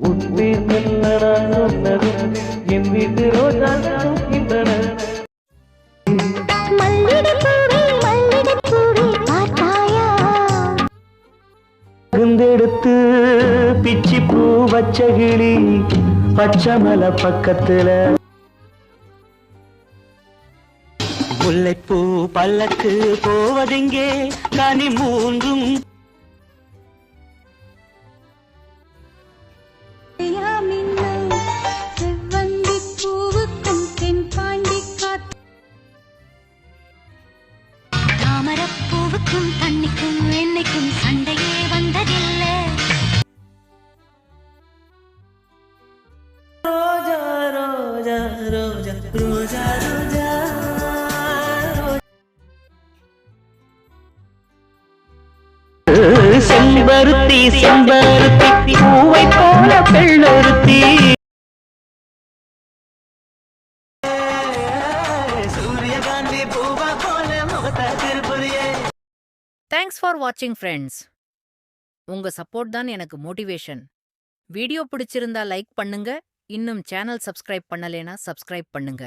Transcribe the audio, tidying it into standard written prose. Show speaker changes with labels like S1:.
S1: உன் பேர் மெல்ல நான் சொன்னதும் என் வீட்டு ரோஜா தூக்கின்றன. குந்தெடுத்து பிச்சி பூ வச்ச கிளி பச்சமல பக்கத்துல முல்லைப்பூ பல்லக்கு போவதெங்கே கனி மூன்றும்
S2: தாமரப்பூவுக்கும் தண்ணிக்கும் என்னைக்கும் சண்டையே வந்ததில்லை.
S1: ரோஜா ரோஜா ரோஜா ரோஜா ரோஜா செம்பருத்தி செம்பருத்தி பூவை போல பெள்ளொருத்தி சூரியகாந்தி பூவா போல முகத்த திருப்புரியே.
S3: தேங்க்ஸ் ஃபார் வாட்சிங் ஃப்ரெண்ட்ஸ். உங்க சப்போர்ட் தான் எனக்கு மோட்டிவேஷன். வீடியோ பிடிச்சிருந்தா லைக் பண்ணுங்க. இன்னும் சேனல் சப்ஸ்கிரைப் பண்ணலேனா சப்ஸ்கிரைப் பண்ணுங்க.